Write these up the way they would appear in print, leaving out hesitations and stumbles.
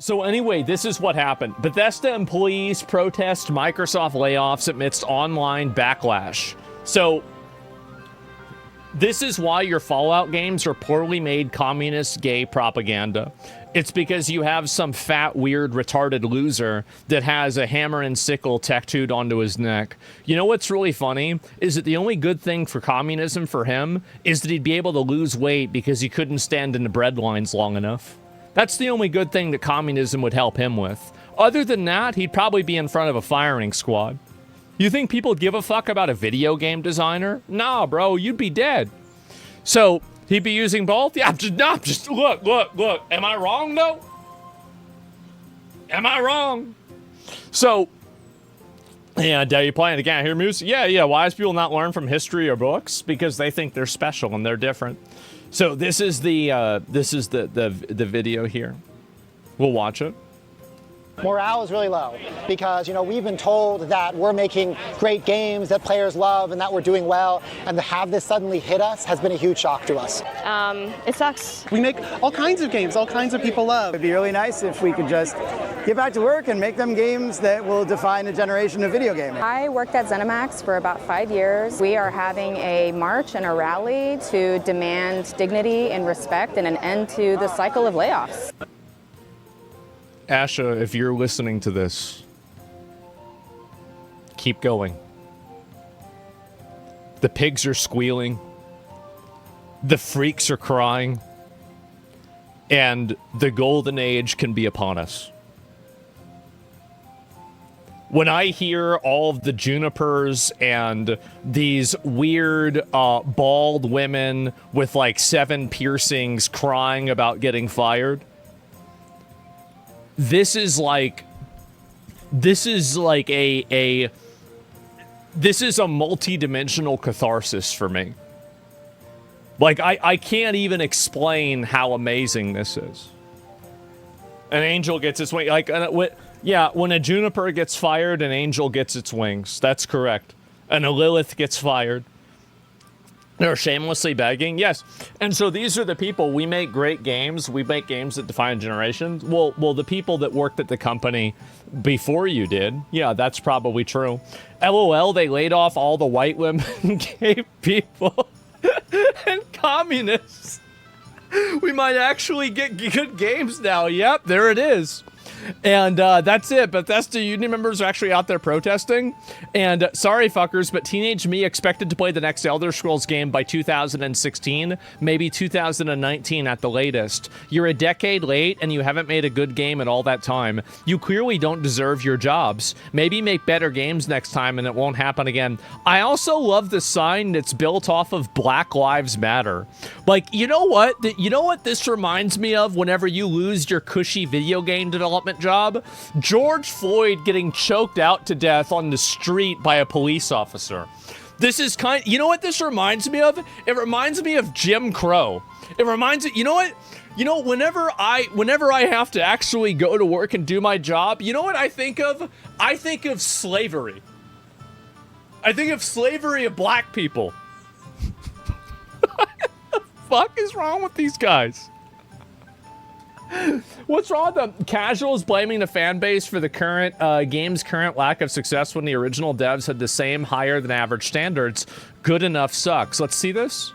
So anyway, this is what happened. Bethesda employees protest Microsoft layoffs amidst online backlash. So this is why your Fallout games are poorly made communist gay propaganda. It's because you have some fat, weird, retarded loser that has a hammer and sickle tattooed onto his neck. You know what's really funny? Is that the only good thing for communism for him is that he'd be able to lose weight because he couldn't stand in the bread lines long enough. That's the only good thing that communism would help him with. Other than that, he'd probably be in front of a firing squad. You think people give a fuck about a video game designer? Nah, bro, you'd be dead. So, he'd be using both? Yeah, just look. Am I wrong, though? Am I wrong? So, and you playing the game, hear music? Yeah, wise people not learn from history or books? Because they think they're special and they're different. So this is the video here. We'll watch it. Morale is really low because, you know, we've been told that we're making great games that players love and that we're doing well, and to have this suddenly hit us has been a huge shock to us. It sucks. We make all kinds of games, all kinds of people love. It'd be really nice if we could just get back to work and make them games that will define a generation of video gaming. I worked at ZeniMax for about 5 years. We are having a march and a rally to demand dignity and respect and an end to the cycle of layoffs. Asha, if you're listening to this, keep going. The pigs are squealing. The freaks are crying. And the golden age can be upon us. When I hear all of the junipers and these weird bald women with like 7 piercings crying about getting fired, this is a multi-dimensional catharsis for me. Like, I can't even explain how amazing this is. An angel gets its wing. Like, when a juniper gets fired, an angel gets its wings. That's correct. And a Lilith gets fired. They're shamelessly begging. Yes. And so these are the people. We make great games. We make games that define generations. Well, the people that worked at the company before you did. Yeah, that's probably true. LOL, they laid off all the white women, gay people, and communists. We might actually get good games now. Yep, there it is. And that's it. Bethesda union members are actually out there protesting. And sorry, fuckers, but teenage me expected to play the next Elder Scrolls game by 2016, maybe 2019 at the latest. You're a decade late and you haven't made a good game in all that time. You clearly don't deserve your jobs. Maybe make better games next time and it won't happen again. I also love the sign that's built off of Black Lives Matter. Like, you know what? You know what this reminds me of whenever you lose your cushy video game development job? George Floyd getting choked out to death on the street by a police officer. This is you know what this reminds me of? It reminds me of Jim Crow. It reminds me, you know what? You know, whenever I have to actually go to work and do my job, you know what I think of? I think of slavery. I think of slavery of black people. What the fuck is wrong with these guys? What's wrong with them? Casuals blaming the fan base for the current game's current lack of success when the original devs had the same higher than average standards. Good enough sucks. Let's see this.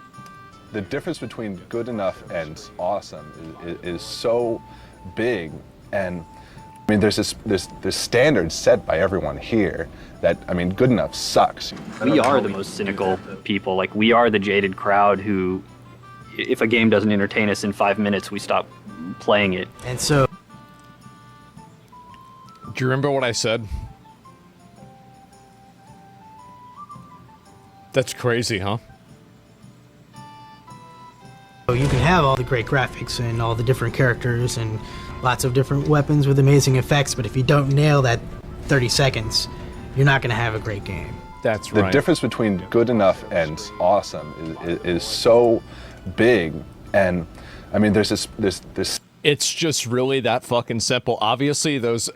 The difference between good enough and awesome is so big, and I mean, there's this standard set by everyone here that, I mean, good enough sucks. We are the most cynical people. Like, we are the jaded crowd who, if a game doesn't entertain us in 5 minutes, we stop playing it. And so, do you remember what I said? That's crazy, huh? you can have all the great graphics and all the different characters and lots of different weapons with amazing effects, but if you don't nail that 30 seconds, you're not going to have a great game. That's right. The difference between good enough and awesome is so big, and I mean, there's this It's just really that fucking simple. Obviously, those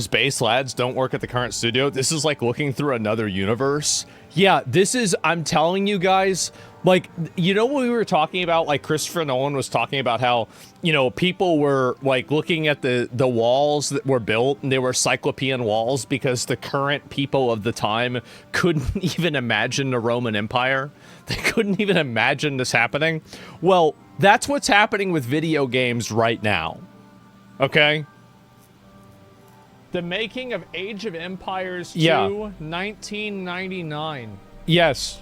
base lads don't work at the current studio. This is like looking through another universe. Yeah, this is, I'm telling you guys, like, you know what we were talking about? Like, Christopher Nolan was talking about how, you know, people were, like, looking at the walls that were built, and they were Cyclopean walls because the current people of the time couldn't even imagine the Roman Empire. They couldn't even imagine this happening. Well, that's what's happening with video games right now. Okay? The making of Age of Empires 2, 1999. Yes.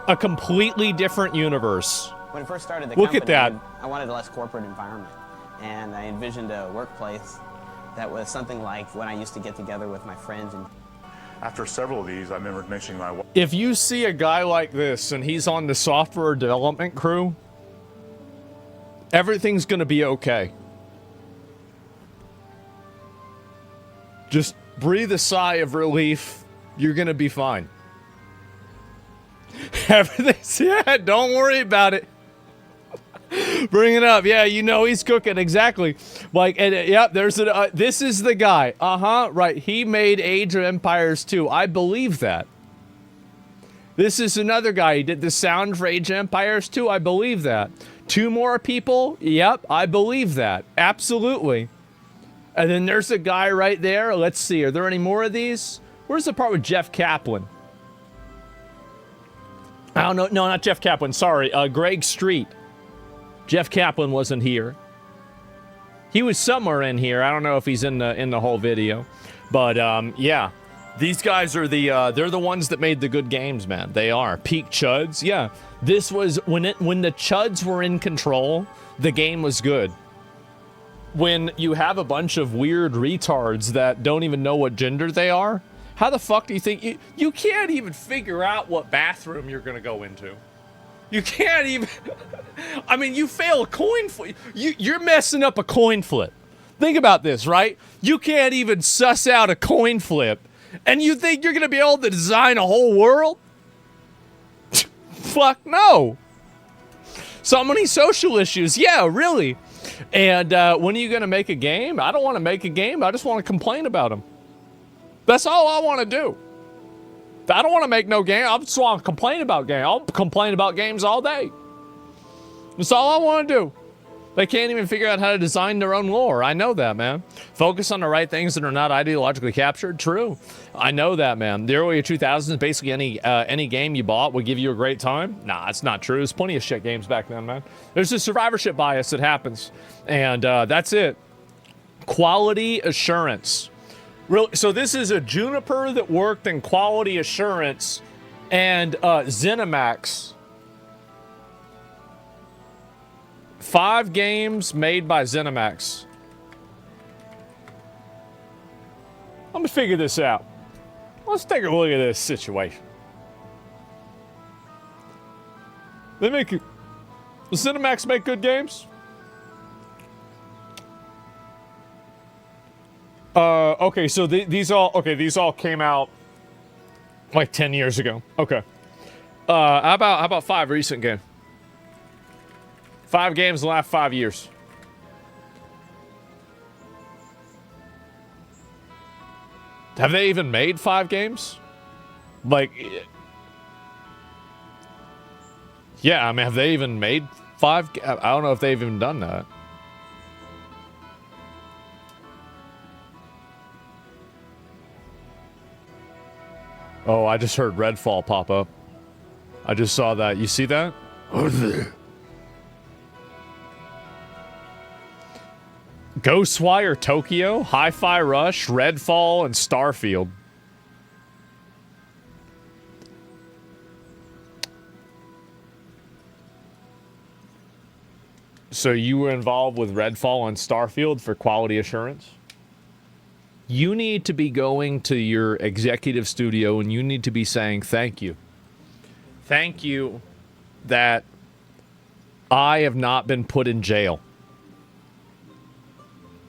A completely different universe. When it first started the Look company, at that. I wanted a less corporate environment. And I envisioned a workplace that was something like when I used to get together with my friends. And after several of these, I remember mentioning my wife. If you see a guy like this and he's on the software development crew, everything's gonna be okay. Just breathe a sigh of relief. You're gonna be fine. Everything's, yeah, don't worry about it. Bring it up. Yeah, you know he's cooking. Exactly. Like, and yep, there's a, this is the guy. Right. He made Age of Empires 2. I believe that. This is another guy. He did the sound for Age of Empires 2. I believe that. 2 more people. Yep, I believe that. Absolutely. And then there's a guy right there. Let's see. Are there any more of these? Where's the part with Jeff Kaplan? I don't know. No, not Jeff Kaplan. Sorry. Greg Street. Jeff Kaplan wasn't here. He was somewhere in here. I don't know if he's in the whole video. But, yeah. These guys are they're the ones that made the good games, man. They are. Peak Chuds. Yeah. This was, when the Chuds were in control, the game was good. When you have a bunch of weird retards that don't even know what gender they are, how the fuck do you think you can't even figure out what bathroom you're gonna go into? You can't even. I mean, you fail a coin flip. You're messing up a coin flip. Think about this, right? You can't even suss out a coin flip, and you think you're gonna be able to design a whole world? Fuck no. So many social issues. Yeah, really. And when are you gonna make a game? I don't want to make a game. I just want to complain about them. That's all I want to do. I don't want to make no game. I just want to complain about games. I'll complain about games all day. That's all I want to do. They can't even figure out how to design their own lore. I know that, man. Focus on the right things that are not ideologically captured. True. I know that, man. The early 2000s, basically any game you bought would give you a great time. Nah, that's not true. There's plenty of shit games back then, man. There's a survivorship bias that happens. And that's it. Quality assurance. Really, so this is a Juniper that worked in quality assurance and ZeniMax. 5 games made by ZeniMax. Let me figure this out. Let's take a look at this situation. Does ZeniMax make good games? Okay, so these all came out like 10 years ago. Okay. How about 5 recent games? 5 games in the last 5 years. Have they even made 5 games? Like, yeah, I mean, have they even made 5? I don't know if they've even done that. Oh, I just heard Redfall pop up. I just saw that. You see that? Ghostwire Tokyo, Hi-Fi Rush, Redfall, and Starfield. So you were involved with Redfall and Starfield for quality assurance? You need to be going to your executive studio and you need to be saying thank you. Thank you that I have not been put in jail.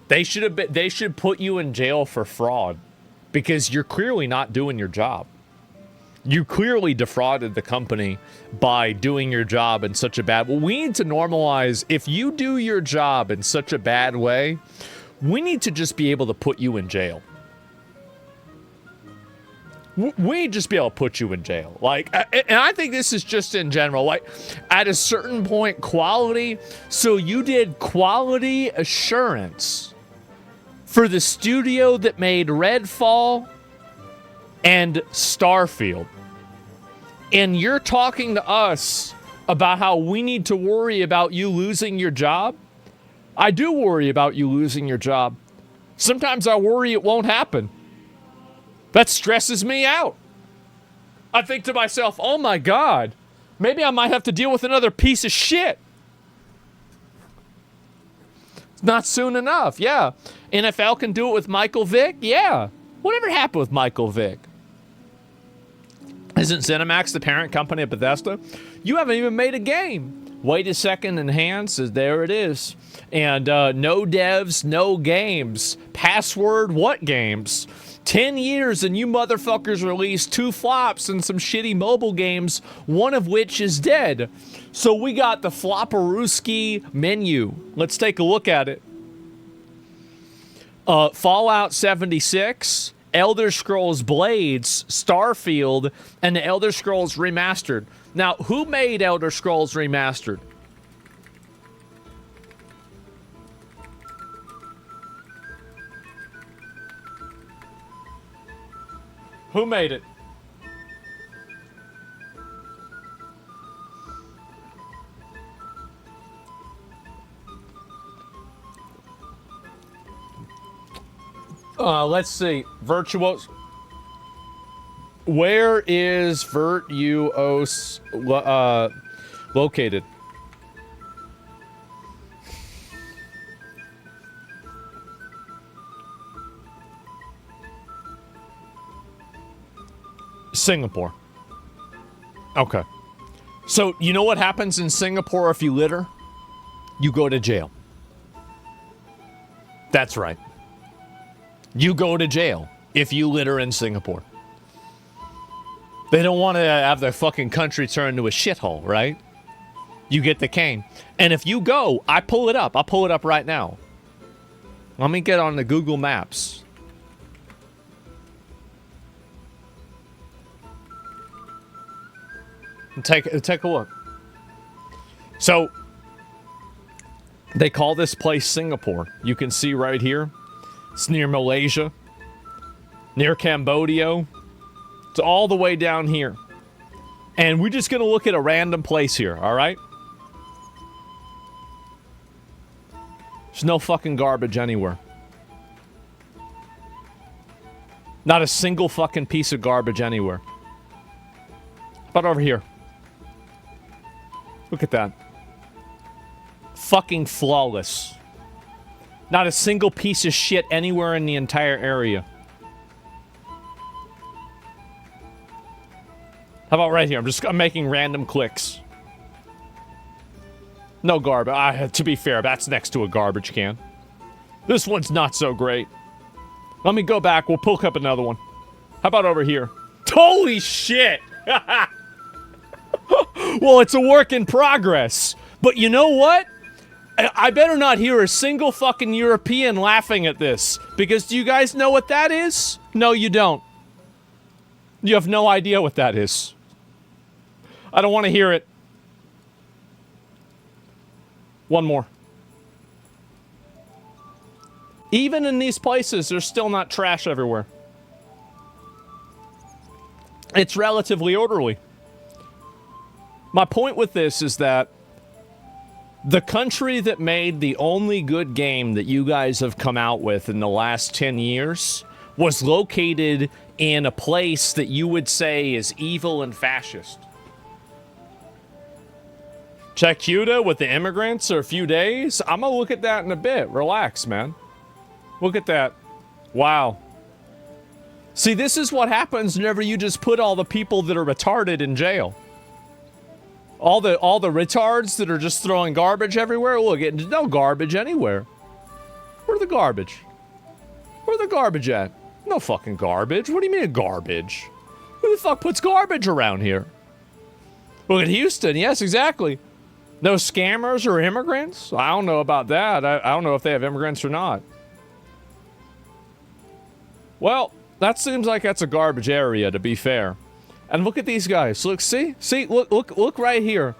They should put you in jail for fraud because you're clearly not doing your job. You clearly defrauded the company by doing your job in such a bad way. We need to normalize, if you do your job in such a bad way, we need to just be able to put you in jail. We just be able to put you in jail. Like, and I think this is just in general. Like, at a certain point, quality. So you did quality assurance for the studio that made Redfall and Starfield. And you're talking to us about how we need to worry about you losing your job? I do worry about you losing your job. Sometimes I worry it won't happen. That stresses me out. I think to myself, oh my God, maybe I might have to deal with another piece of shit. Not soon enough, yeah. NFL can do it with Michael Vick, yeah. Whatever happened with Michael Vick? Isn't ZeniMax the parent company of Bethesda? You haven't even made a game. Wait a second, enhance, there it is. And no devs, no games. Password, what games? 10 years and you motherfuckers released 2 flops and some shitty mobile games, one of which is dead. So we got the Flopperooski menu. Let's take a look at it. Fallout 76, Elder Scrolls Blades, Starfield, and the Elder Scrolls Remastered. Now, who made Elder Scrolls Remastered? Who made it? Let's see. Virtuos. Where is Virtuos located? Singapore. Okay. So, you know what happens in Singapore if you litter? You go to jail. That's right. You go to jail if you litter in Singapore. They don't want to have their fucking country turn into a shithole, right? You get the cane. And if you go, I pull it up. I'll pull it up right now. Let me get on the Google Maps. Take a look. So, they call this place Singapore. You can see right here. It's near Malaysia, near Cambodia. It's all the way down here. And we're just going to look at a random place here, all right? There's no fucking garbage anywhere. Not a single fucking piece of garbage anywhere. But over here. Look at that. Fucking flawless. Not a single piece of shit anywhere in the entire area. How about right here? I'm making random clicks. No garbage. To be fair, that's next to a garbage can. This one's not so great. Let me go back. We'll pull up another one. How about over here? Holy shit! Well, it's a work in progress. But you know what? I better not hear a single fucking European laughing at this. Because do you guys know what that is? No, you don't. You have no idea what that is. I don't want to hear it. One more. Even in these places, there's still not trash everywhere. It's relatively orderly. My point with this is that the country that made the only good game that you guys have come out with in the last 10 years was located in a place that you would say is evil and fascist. Czechia with the immigrants or a few days? I'm gonna look at that in a bit. Relax, man. Look at that. Wow. See, this is what happens whenever you just put all the people that are retarded in jail. All the retards that are just throwing garbage everywhere. Look, there's no garbage anywhere. Where's the garbage? Where's the garbage at? No fucking garbage. What do you mean a garbage? Who the fuck puts garbage around here? Look at Houston. Yes, exactly. No scammers or immigrants? I don't know about that. I don't know if they have immigrants or not. Well, that seems like that's a garbage area, to be fair. And look at these guys. Look, see? See, look right here.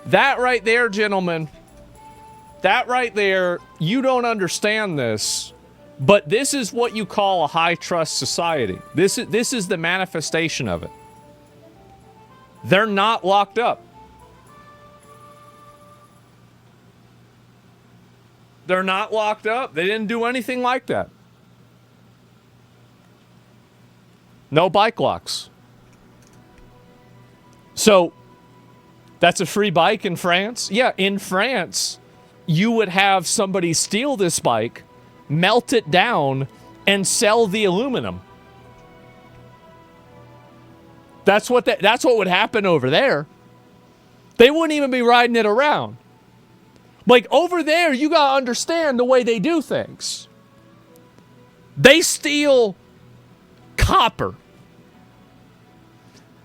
That right there, gentlemen. That right there, you don't understand this, but this is what you call a high-trust society. This is the manifestation of it. They're not locked up. They're not locked up. They didn't do anything like that. No bike locks. So, that's a free bike in France? Yeah, in France, you would have somebody steal this bike, melt it down, and sell the aluminum. That's what would happen over there. They wouldn't even be riding it around. Like, over there, you gotta understand the way they do things. They steal copper.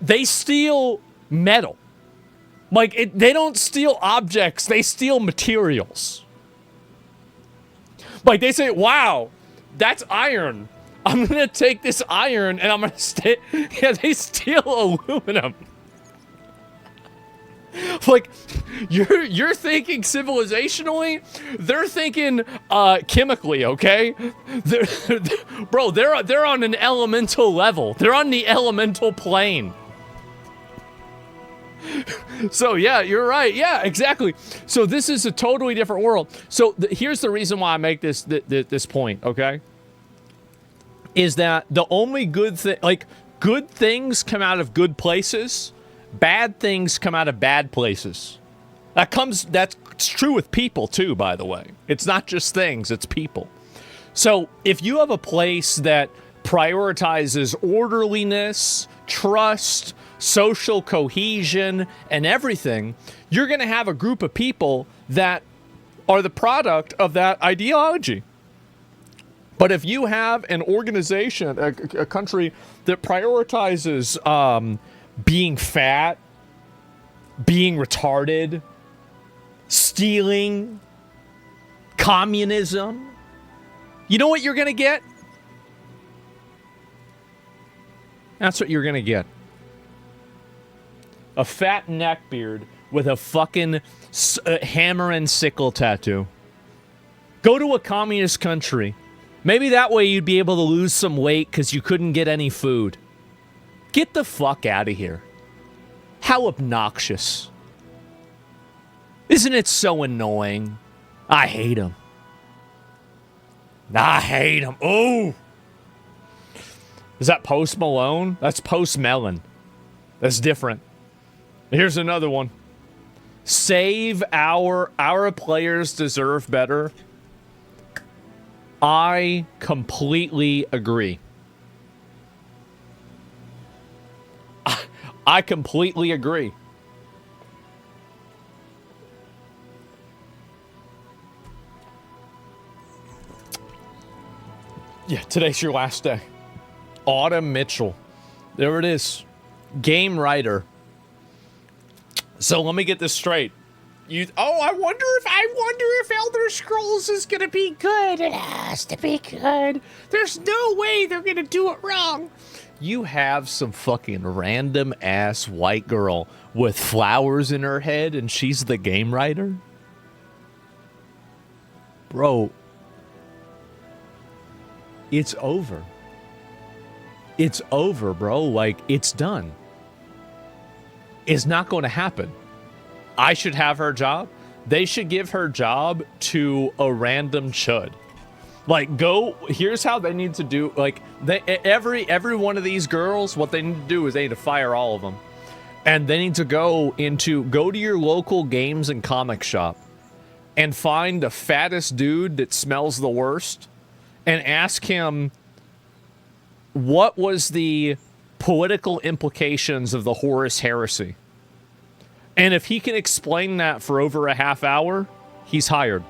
They steal metal. Like, they don't steal objects, they steal materials. Like, they say, wow, that's iron. I'm gonna take this iron and I'm gonna yeah, they steal aluminum. Like, you're thinking civilizationally, they're thinking chemically, okay? They're on an elemental level. They're on the elemental plane. So yeah, you're right. Yeah, exactly. So this is a totally different world. So here's the reason why I make this point, okay? Is that the only good thing, like, good things come out of good places, bad things come out of bad places. That's true with people too, by the way. It's not just things, it's people. So if you have a place that prioritizes orderliness, trust, social cohesion, and everything, you're going to have a group of people that are the product of that ideology. But if you have an organization, a country that prioritizes being fat, being retarded, stealing, communism, you know what you're going to get? That's what you're going to get. A fat neckbeard with a fucking hammer and sickle tattoo. Go to a communist country. Maybe that way you'd be able to lose some weight because you couldn't get any food. Get the fuck out of here. How obnoxious. Isn't it so annoying? I hate him. I hate him. Oh! Is that Post Malone? That's Post Melon. That's different. Here's another one. Save our players deserve better. I completely agree. I completely agree. Yeah, today's your last day. Autumn Mitchell. There it is. Game writer. So let me get this straight. I wonder if Elder Scrolls is gonna be good. It has to be good. There's no way they're gonna do it wrong. You have some fucking random ass white girl with flowers in her head and she's the game writer? Bro. It's over. It's over, bro. Like, it's done. It's not going to happen. I should have her job. They should give her job to a random chud. Like, here's how they need to do, like, every one of these girls, what they need to do is they need to fire all of them. And they need to go to your local games and comic shop and find the fattest dude that smells the worst and ask him, what was the political implications of the Horus Heresy? And if he can explain that for over a half hour, he's hired.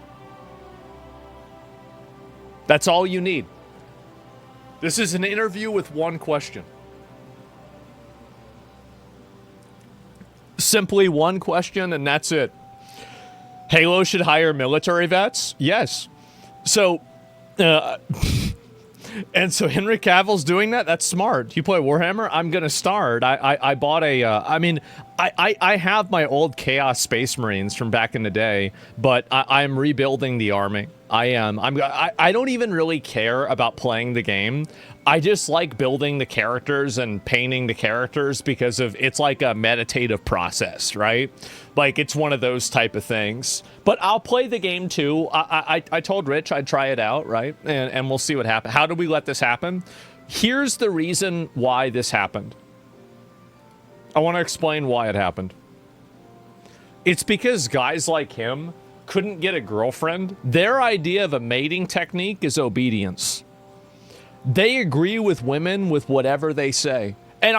That's all you need. This is an interview with one question. Simply one question, and that's it. Halo should hire military vets? Yes. So, and so Henry Cavill's doing that? That's smart. You play Warhammer? I'm going to start. I bought a, I have my old Chaos Space Marines from back in the day, but I'm rebuilding the army. I don't even really care about playing the game. I just like building the characters and painting the characters because it's like a meditative process, right? Like, it's one of those type of things. But I'll play the game too. I told Rich I'd try it out, right? And we'll see what happens. How do we let this happen? Here's the reason why this happened. I want to explain why it happened. It's because guys like him couldn't get a girlfriend. Their idea of a mating technique is obedience. They agree with women with whatever they say. And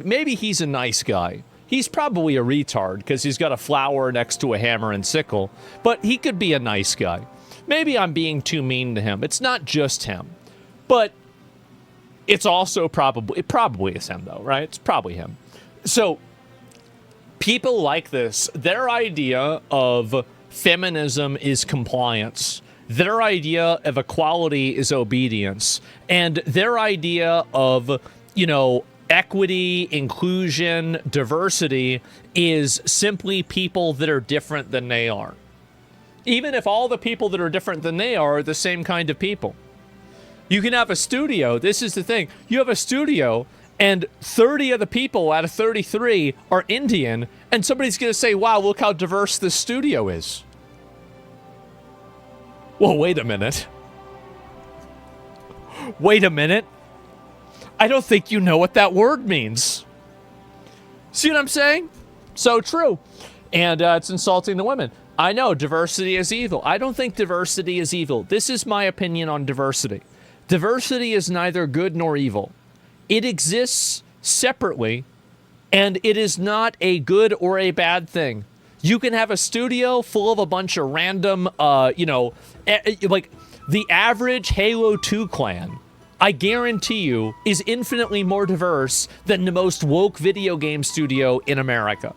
maybe he's a nice guy. He's probably a retard because he's got a flower next to a hammer and sickle, but he could be a nice guy. Maybe I'm being too mean to him. It's not just him, but it's also it probably is him though, right? It's probably him. So people like this, their idea of feminism is compliance. Their idea of equality is obedience. And their idea of, equity, inclusion, diversity is simply people that are different than they are. Even if all the people that are different than they are the same kind of people. You can have a studio. This is the thing. You have a studio and 30 of the people out of 33 are Indian, and somebody's going to say, wow, look how diverse this studio is. Well, wait a minute. Wait a minute. I don't think you know what that word means. See what I'm saying? So true. And it's insulting to women. I know diversity is evil. I don't think diversity is evil. This is my opinion on diversity. Diversity is neither good nor evil. It exists separately, and it is not a good or a bad thing. You can have a studio full of a bunch of random, like the average Halo 2 clan, I guarantee you, is infinitely more diverse than the most woke video game studio in America.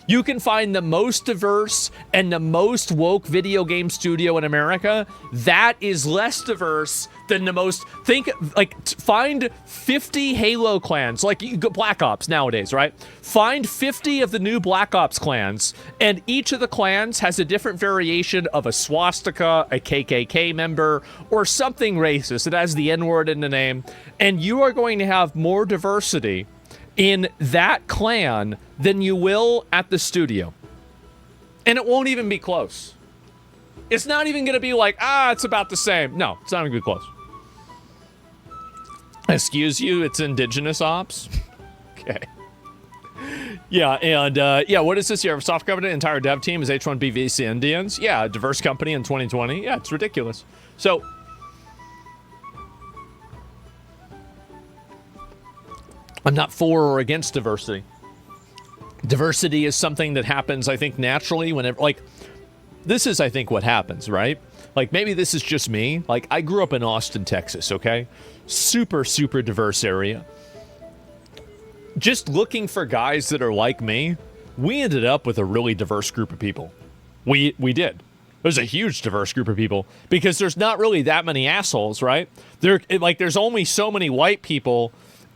You can find the most diverse and the most woke video game studio in America. That is less diverse than the most, find 50 Halo clans, like Black Ops nowadays, right? Find 50 of the new Black Ops clans, and each of the clans has a different variation of a swastika, a KKK member, or something racist. It has the N-word in the name, and you are going to have more diversity in that clan than you will at the studio. And it won't even be close. It's not even going to be like, it's about the same. No, it's not even going to be close. Excuse you, it's indigenous ops? Okay. Yeah, and what is this? You have a soft covenant, entire dev team is H1B Indians? Yeah, a diverse company in 2020? Yeah, it's ridiculous. So, I'm not for or against diversity. Diversity is something that happens, I think, naturally whenever, this is, I think, what happens, right? Like, maybe this is just me. Like, I grew up in Austin, Texas, okay? Super, super diverse area. Just looking for guys that are like me, we ended up with a really diverse group of people. We did. There's a huge diverse group of people because there's not really that many assholes, right? There's only so many white people.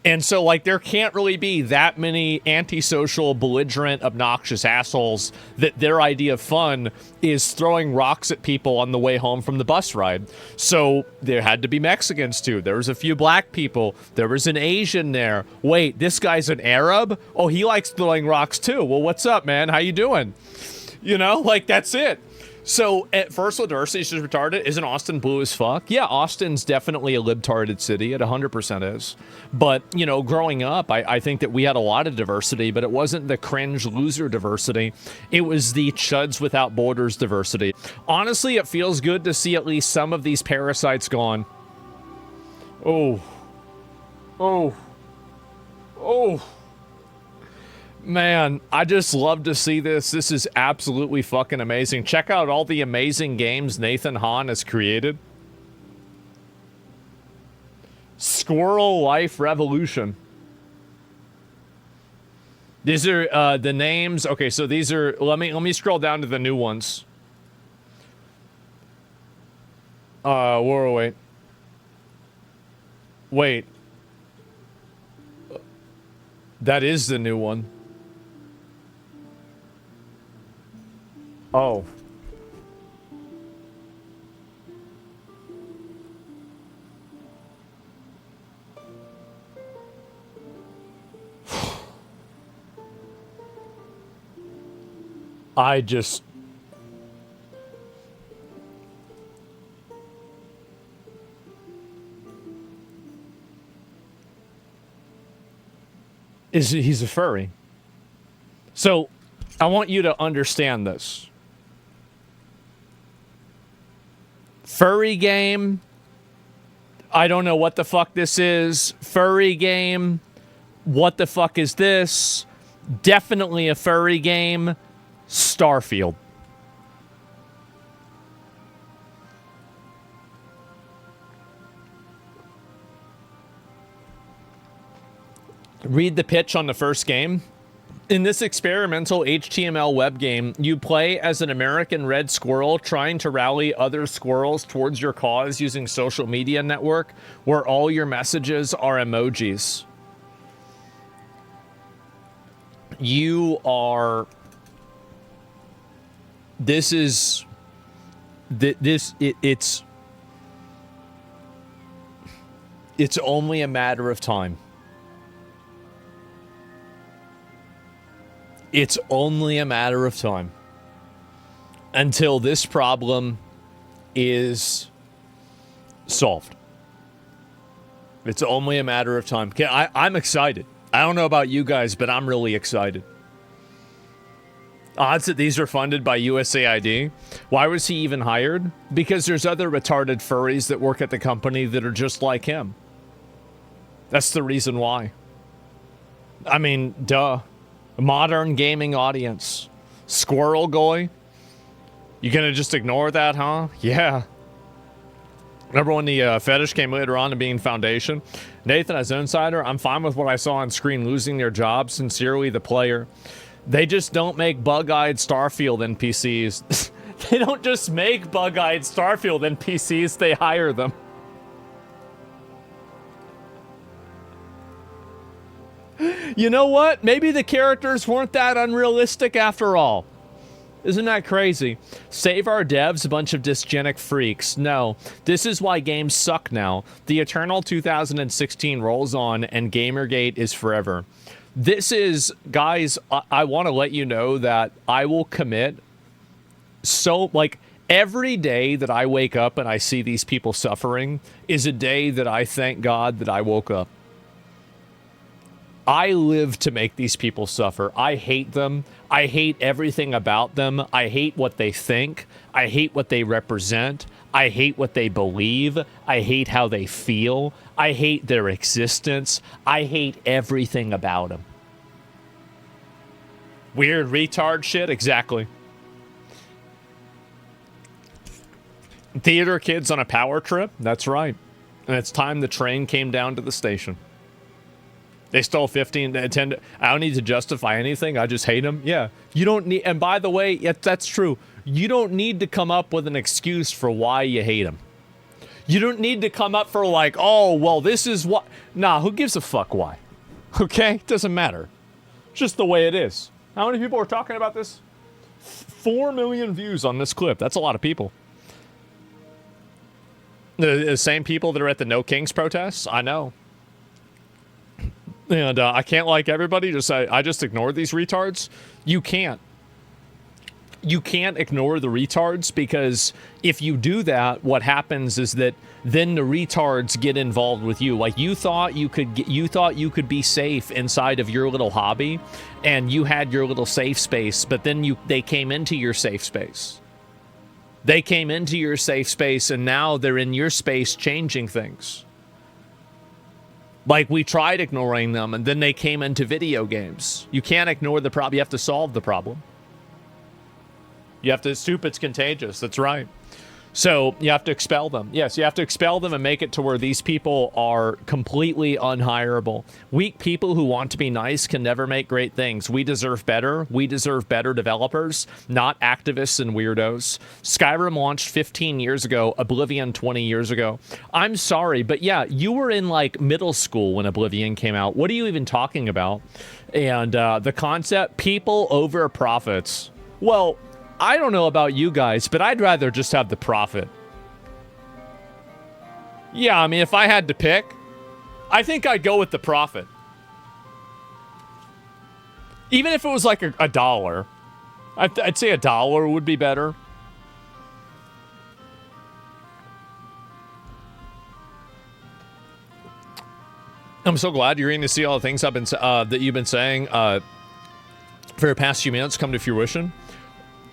And so, there can't really be that many antisocial, belligerent, obnoxious assholes that their idea of fun is throwing rocks at people on the way home from the bus ride. So there had to be Mexicans, too. There was a few black people. There was an Asian there. Wait, this guy's an Arab? Oh, he likes throwing rocks, too. Well, what's up, man? How you doing? That's it. So, at first, diversity is just retarded. Isn't Austin blue as fuck? Yeah, Austin's definitely a libtarded city. It 100% is. But, growing up, I think that we had a lot of diversity, but it wasn't the cringe loser diversity. It was the Chuds Without Borders diversity. Honestly, it feels good to see at least some of these parasites gone. Oh. Man, I just love to see this. This is absolutely fucking amazing. Check out all the amazing games Nathan Hahn has created. Squirrel Life Revolution. These are the names. Okay, so these are. Let me scroll down to the new ones. Wait. Wait. That is the new one. Oh. I just... He's a furry. So, I want you to understand this. Furry game, I don't know what the fuck this is. Furry game, what the fuck is this? Definitely a furry game. Starfield. Read the pitch on the first game. In this experimental HTML web game, you play as an American red squirrel trying to rally other squirrels towards your cause using social media network where all your messages are emojis. You are... This is... It's only a matter of time. It's only a matter of time until this problem is solved. It's only a matter of time. I'm excited. I don't know about you guys, but I'm really excited. Odds that these are funded by USAID. Why was he even hired? Because there's other retarded furries that work at the company that are just like him. That's the reason why. I mean, duh. Modern gaming audience. Squirrel Goy? You gonna just ignore that, huh? Yeah. Remember when the fetish came later on to being Foundation? Nathan, as insider, I'm fine with what I saw on screen losing their job. Sincerely, the player. They just don't make bug-eyed Starfield NPCs. They don't just make bug-eyed Starfield NPCs, they hire them. You know what? Maybe the characters weren't that unrealistic after all. Isn't that crazy? Save our devs, a bunch of dysgenic freaks. No, this is why games suck now. The eternal 2016 rolls on and Gamergate is forever. This is, guys, I want to let you know that I will commit so, like, every day that I wake up and I see these people suffering is a day that I thank God that I woke up. I live to make these people suffer. I hate them. I hate everything about them. I hate what they think. I hate what they represent. I hate what they believe. I hate how they feel. I hate their existence. I hate everything about them. Weird retard shit? Exactly. Theater kids on a power trip? That's right. And it's time the train came down to the station. They stole 15 to 10. I don't need to justify anything. I just hate them. Yeah. You don't need, and by the way, yeah, that's true. You don't need to come up with an excuse for why you hate them. You don't need to come up for like, oh, well, this is what. Nah, who gives a fuck why? Okay? Doesn't matter. Just the way it is. How many people are talking about this? 4 million views on this clip. That's a lot of people. The same people that are at the No Kings protests? I know. And I can't like everybody. Just I just ignore these retards. You can't. You can't ignore the retards because if you do that, what happens is that then the retards get involved with you. Like you thought you could be safe inside of your little hobby, and you had your little safe space. But then they came into your safe space. They came into your safe space, and now they're in your space changing things. Like, we tried ignoring them, and then they came into video games. You can't ignore the problem. You have to solve the problem. You have to... Stupid's contagious. That's right. So you have to expel them. Yes, you have to expel them and make it to where these people are completely unhireable. Weak people who want to be nice can never make great things. We deserve better. We deserve better developers, not activists and weirdos. Skyrim launched 15 years ago, Oblivion 20 years ago. I'm sorry, but yeah, you were in like middle school when Oblivion came out. What are you even talking about? And the concept, people over profits. Well, I don't know about you guys, but I'd rather just have the profit. Yeah, I mean, if I had to pick, I think I'd go with the profit. Even if it was like a dollar. I'd say $1 would be better. I'm so glad you're getting to see all the things I've been that you've been saying for the past few minutes come to fruition.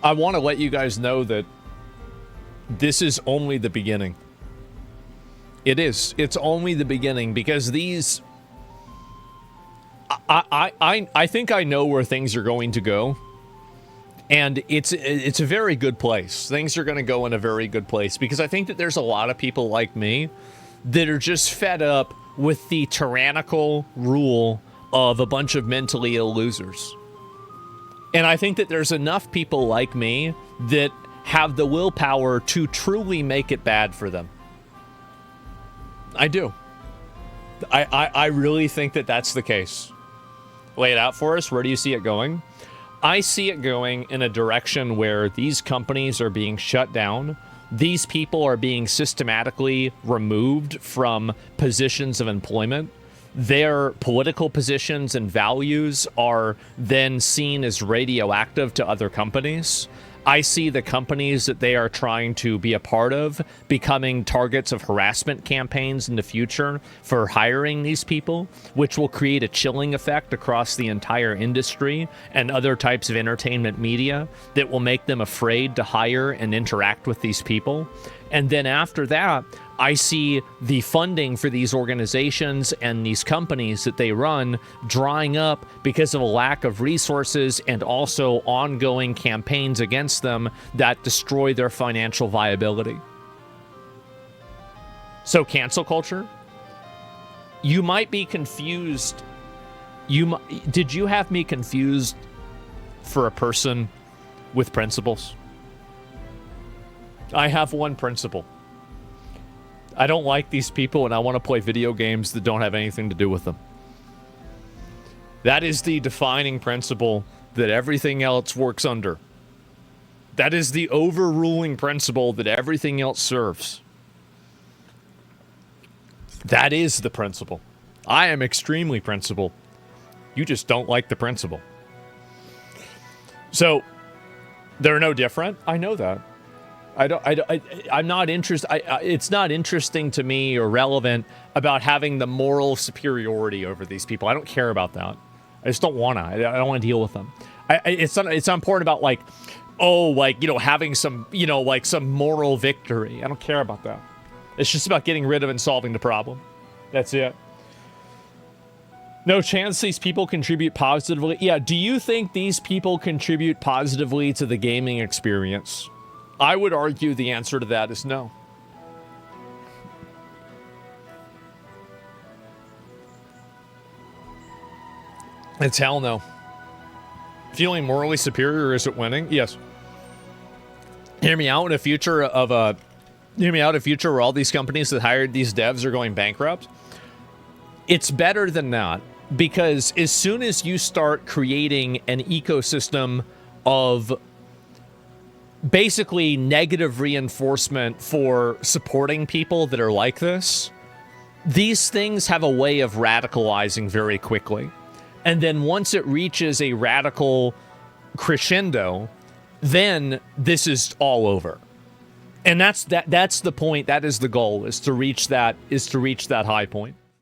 I want to let you guys know that this is only the beginning. It is. It's only the beginning because these... I think I know where things are going to go. And it's a very good place. Things are going to go in a very good place because I think that there's a lot of people like me that are just fed up with the tyrannical rule of a bunch of mentally ill losers. And I think that there's enough people like me that have the willpower to truly make it bad for them. I do. I really think that that's the case. Lay it out for us. Where do you see it going? I see it going in a direction where these companies are being shut down. These people are being systematically removed from positions of employment. Their political positions and values are then seen as radioactive to other companies. I see the companies that they are trying to be a part of becoming targets of harassment campaigns in the future for hiring these people, which will create a chilling effect across the entire industry and other types of entertainment media that will make them afraid to hire and interact with these people. And then after that, I see the funding for these organizations and these companies that they run drying up because of a lack of resources and also ongoing campaigns against them that destroy their financial viability. So cancel culture? You might be confused. Did you have me confused for a person with principles? I have one principle. I don't like these people and I want to play video games that don't have anything to do with them. That is the defining principle that everything else works under. That is the overruling principle that everything else serves. That is the principle. I am extremely principled. You just don't like the principle. So, they're no different. I know that. I'm not interested. It's not interesting to me or relevant about having the moral superiority over these people. I don't care about that. I just don't want to. I don't want to deal with them. It's not important about like, having some, some moral victory. I don't care about that. It's just about getting rid of and solving the problem. That's it. No chance these people contribute positively. Yeah. Do you think these people contribute positively to the gaming experience? I would argue the answer to that is no. It's hell no. Feeling morally superior isn't winning? Yes. Hear me out in a future where all these companies that hired these devs are going bankrupt. It's better than that because as soon as you start creating an ecosystem of basically negative reinforcement for supporting people that are like this, these things have a way of radicalizing very quickly. And then once it reaches a radical crescendo, then this is all over. And that's the point, that is the goal, is to reach that high point.